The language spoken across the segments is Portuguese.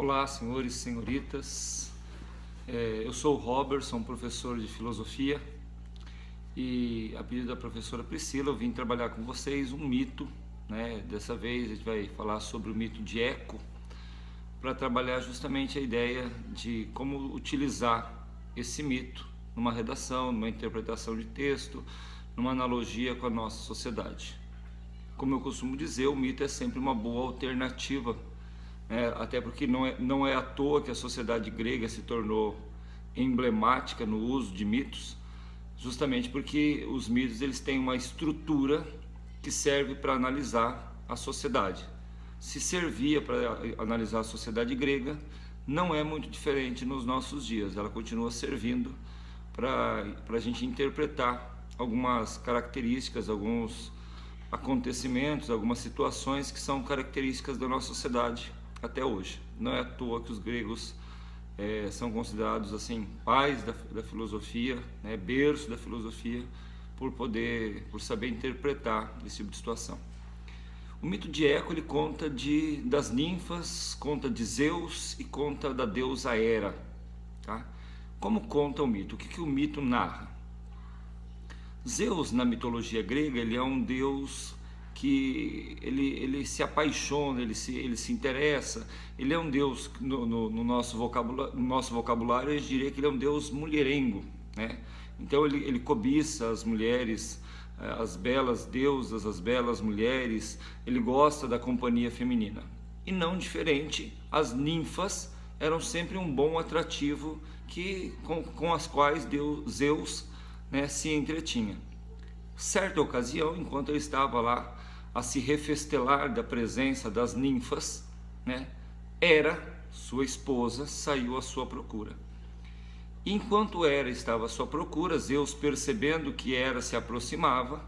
Olá, senhores e senhoritas. Eu sou o Robertson, professor de filosofia, e a pedido da professora Priscila eu vim trabalhar com vocês um mito, né? Dessa vez a gente vai falar sobre o mito de Eco, para trabalhar justamente a ideia de como utilizar esse mito numa redação, numa interpretação de texto, numa analogia com a nossa sociedade. Como eu costumo dizer, o mito é sempre uma boa alternativa, até porque não é à toa que a sociedade grega se tornou emblemática no uso de mitos, justamente porque os mitos eles têm uma estrutura que serve para analisar a sociedade. Se servia para analisar a sociedade grega, não é muito diferente nos nossos dias, ela continua servindo para a gente interpretar algumas características, alguns acontecimentos, algumas situações que são características da nossa sociedade até hoje. Não é à toa que os gregos são considerados assim pais da filosofia, né, berço da filosofia, por saber interpretar esse tipo de situação. O mito de Eco ele conta das ninfas, conta de Zeus e conta da deusa Hera, tá? Como conta o mito? O que o mito narra? Zeus, na mitologia grega, ele é um deus que ele se apaixona, ele se interessa. Ele é um deus, no nosso vocabulário, eu diria que ele é um deus mulherengo, né? Então ele cobiça as mulheres, as belas deusas, as belas mulheres, ele gosta da companhia feminina. E não diferente, as ninfas eram sempre um bom atrativo com as quais Zeus, né, se entretinha. Certa ocasião, enquanto ele estava lá a se refestelar da presença das ninfas, né, Hera, sua esposa, saiu à sua procura. Enquanto Hera estava à sua procura, Zeus, percebendo que Hera se aproximava,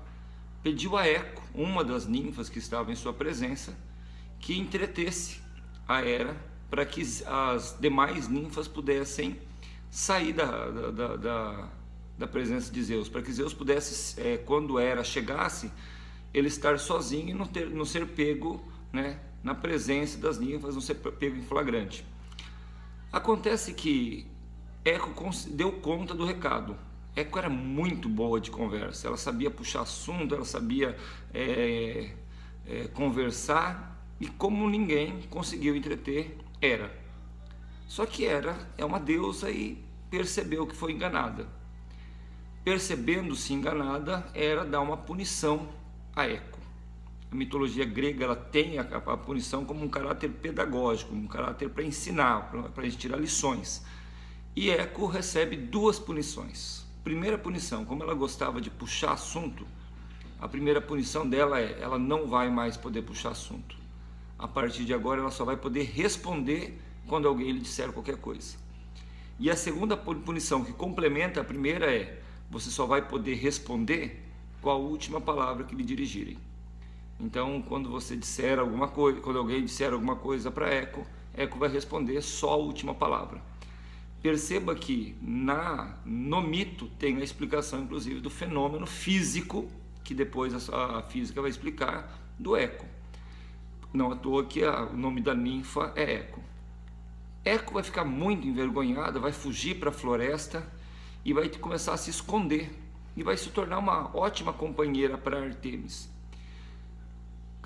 pediu a Eco, uma das ninfas que estava em sua presença, que entretesse a Hera para que as demais ninfas pudessem sair da presença de Zeus, para que Zeus pudesse, quando Hera chegasse, ele estar sozinho e não ser pego, né, na presença das ninfas, não ser pego em flagrante. Acontece que Eco deu conta do recado. Eco era muito boa de conversa, ela sabia puxar assunto, ela sabia conversar, e como ninguém conseguiu entreter Hera. Só que Hera é uma deusa e percebeu que foi enganada. Percebendo-se enganada, Hera dá uma punição a Eco. A mitologia grega ela tem a punição como um caráter pedagógico, um caráter para ensinar, para a gente tirar lições. E Eco recebe duas punições. Primeira punição, como ela gostava de puxar assunto, a primeira punição dela ela não vai mais poder puxar assunto. A partir de agora ela só vai poder responder quando alguém lhe disser qualquer coisa. E a segunda punição que complementa a primeira você só vai poder responder com a última palavra que lhe dirigirem. Então, quando você disser alguma coisa, quando alguém disser alguma coisa para Eco vai responder só a última palavra. Perceba que no mito tem a explicação, inclusive, do fenômeno físico, que depois a física vai explicar, do Eco. Não à toa que o nome da ninfa é Eco. Eco vai ficar muito envergonhada, vai fugir para a floresta e vai começar a se esconder e vai se tornar uma ótima companheira para Ártemis.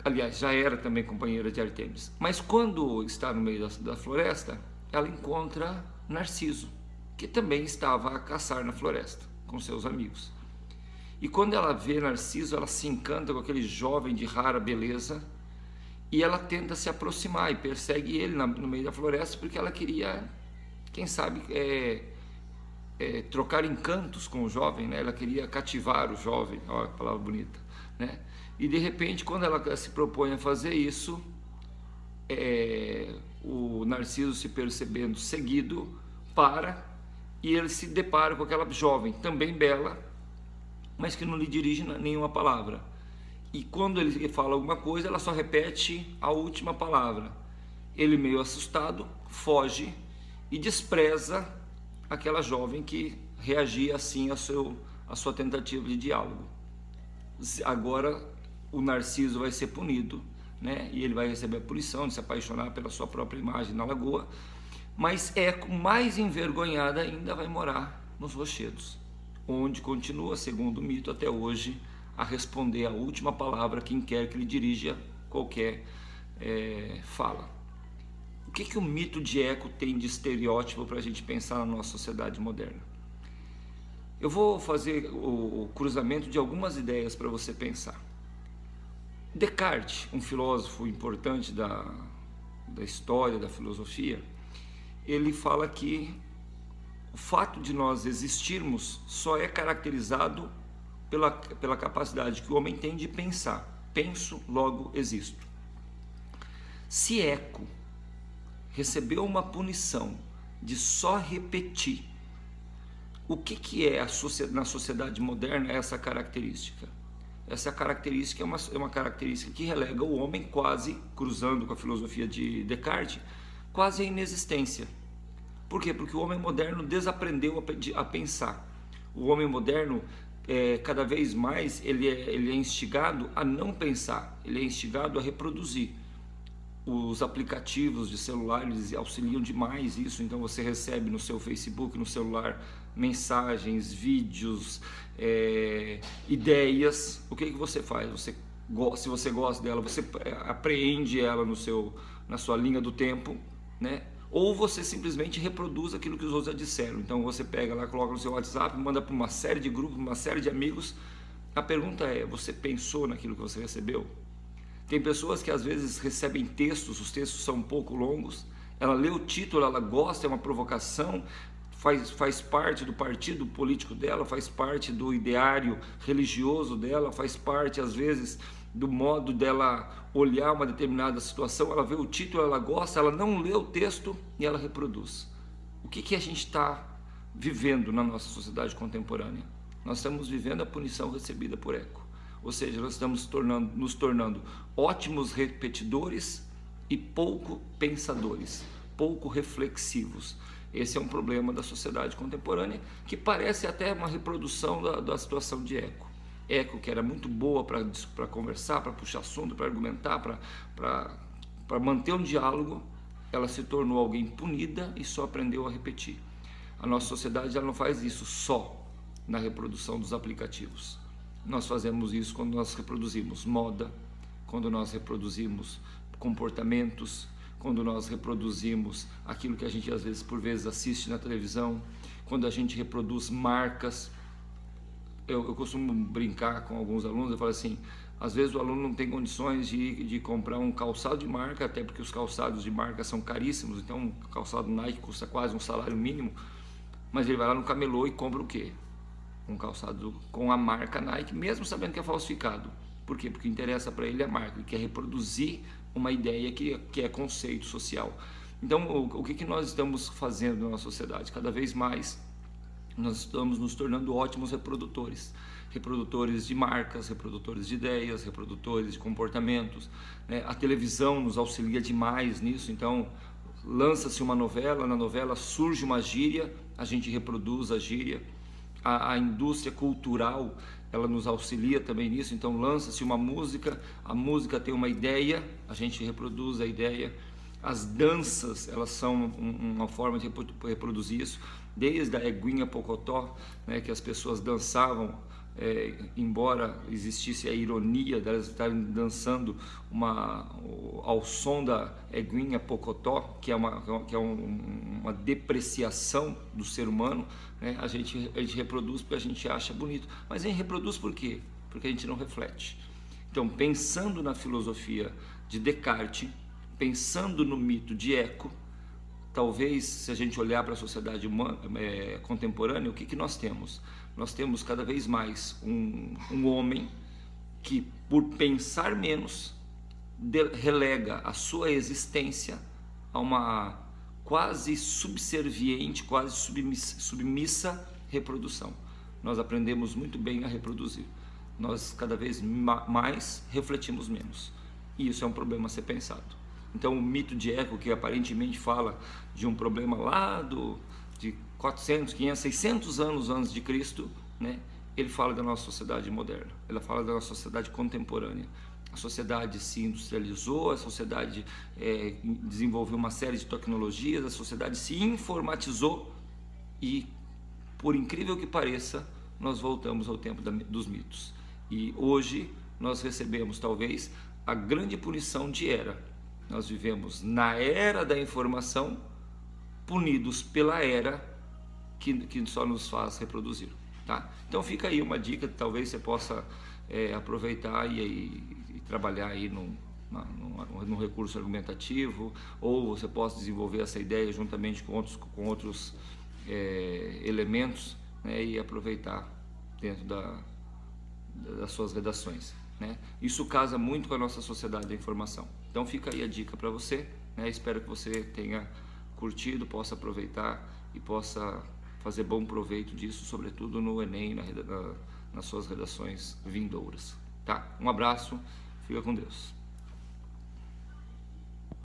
Aliás, já era também companheira de Ártemis. Mas quando está no meio da floresta, ela encontra Narciso, que também estava a caçar na floresta com seus amigos. E quando ela vê Narciso, ela se encanta com aquele jovem de rara beleza e ela tenta se aproximar e persegue ele no meio da floresta porque ela queria, quem sabe, trocar encantos com o jovem, né? Ela queria cativar o jovem, olha que palavra bonita, né? E de repente, quando ela se propõe a fazer isso, o Narciso, se percebendo seguido, e ele se depara com aquela jovem, também bela, mas que não lhe dirige nenhuma palavra. E quando ele fala alguma coisa, ela só repete a última palavra. Ele, meio assustado, foge e despreza aquela jovem que reagia assim à sua tentativa de diálogo. Agora o Narciso vai ser punido, né? E ele vai receber a punição de se apaixonar pela sua própria imagem na lagoa. Mas Eco, mais envergonhada ainda, vai morar nos rochedos, onde continua, segundo o mito, até hoje, a responder a última palavra quem quer que lhe dirija qualquer fala. O que o mito de Eco tem de estereótipo para a gente pensar na nossa sociedade moderna? Eu vou fazer o cruzamento de algumas ideias para você pensar. Descartes, um filósofo importante da história, da filosofia, ele fala que o fato de nós existirmos só é caracterizado pela capacidade que o homem tem de pensar. Penso, logo existo. Se Eco recebeu uma punição de só repetir, o que é na sociedade moderna essa característica? Essa característica é uma característica que relega o homem quase, cruzando com a filosofia de Descartes, quase à inexistência. Por quê? Porque o homem moderno desaprendeu a pensar. O homem moderno, cada vez mais, ele é instigado a não pensar, ele é instigado a reproduzir. Os aplicativos de celular, eles auxiliam demais isso, então você recebe no seu Facebook, no celular, mensagens, vídeos, ideias. O que você faz? Se você gosta dela, você apreende ela na sua linha do tempo, né? Ou você simplesmente reproduz aquilo que os outros já disseram. Então você pega lá, coloca no seu WhatsApp, manda para uma série de grupos, uma série de amigos. A pergunta é, você pensou naquilo que você recebeu? Tem pessoas que às vezes recebem textos, os textos são um pouco longos, ela lê o título, ela gosta, é uma provocação, faz parte do partido político dela, faz parte do ideário religioso dela, faz parte às vezes do modo dela olhar uma determinada situação. Ela vê o título, ela gosta, ela não lê o texto e ela reproduz. O que a gente está vivendo na nossa sociedade contemporânea? Nós estamos vivendo a punição recebida por Eco. Ou seja, nós estamos nos tornando ótimos repetidores e pouco pensadores, pouco reflexivos. Esse é um problema da sociedade contemporânea, que parece até uma reprodução da situação de Eco. Eco, que era muito boa para conversar, para puxar assunto, para argumentar, para manter um diálogo, ela se tornou alguém punida e só aprendeu a repetir. A nossa sociedade ela não faz isso só na reprodução dos aplicativos. Nós fazemos isso quando nós reproduzimos moda, quando nós reproduzimos comportamentos, quando nós reproduzimos aquilo que a gente às vezes por vezes assiste na televisão, quando a gente reproduz marcas. Eu costumo brincar com alguns alunos, eu falo assim, às vezes o aluno não tem condições de comprar um calçado de marca, até porque os calçados de marca são caríssimos, então um calçado Nike custa quase um salário mínimo, mas ele vai lá no camelô e compra o quê? Um calçado com a marca Nike, mesmo sabendo que é falsificado. Por quê? Porque interessa para ele a marca, ele quer reproduzir uma ideia que é conceito social. Então, o que nós estamos fazendo na sociedade? Cada vez mais nós estamos nos tornando ótimos reprodutores de marcas, reprodutores de ideias, reprodutores de comportamentos, né? A televisão nos auxilia demais nisso. Então lança-se uma novela, na novela surge uma gíria, a gente reproduz a gíria. A indústria cultural, ela nos auxilia também nisso. Então lança-se uma música, a música tem uma ideia, a gente reproduz a ideia. As danças, elas são uma forma de reproduzir isso, desde a Eguinha Pocotó, né, que as pessoas dançavam, embora existisse a ironia delas estarem dançando ao som da Eguinha Pocotó, que é uma depreciação do ser humano, né? A gente reproduz porque a gente acha bonito, mas a gente reproduz por quê? Porque a gente não reflete. Então, pensando na filosofia de Descartes, pensando no mito de Eco, talvez, se a gente olhar para a sociedade contemporânea, o que nós temos? Nós temos cada vez mais um homem que, por pensar menos, relega a sua existência a uma quase subserviente, quase submissa reprodução. Nós aprendemos muito bem a reproduzir. Nós cada vez mais refletimos menos. E isso é um problema a ser pensado. Então o mito de Eco, que aparentemente fala de um problema lá de 400, 500, 600 anos antes de Cristo, né? Ele fala da nossa sociedade moderna, ele fala da nossa sociedade contemporânea. A sociedade se industrializou, a sociedade desenvolveu uma série de tecnologias, a sociedade se informatizou e, por incrível que pareça, nós voltamos ao tempo dos mitos. E hoje nós recebemos talvez a grande punição de era. Nós vivemos na era da informação, punidos pela era que só nos faz reproduzir. Tá? Então fica aí uma dica, talvez você possa aproveitar e trabalhar aí num recurso argumentativo, ou você possa desenvolver essa ideia juntamente com outros elementos, né, e aproveitar dentro das suas redações. Né? Isso casa muito com a nossa sociedade da informação. Então fica aí a dica para você, né? Espero que você tenha curtido, possa aproveitar e possa fazer bom proveito disso, sobretudo no Enem, nas suas redações vindouras. Tá? Um abraço, fica com Deus.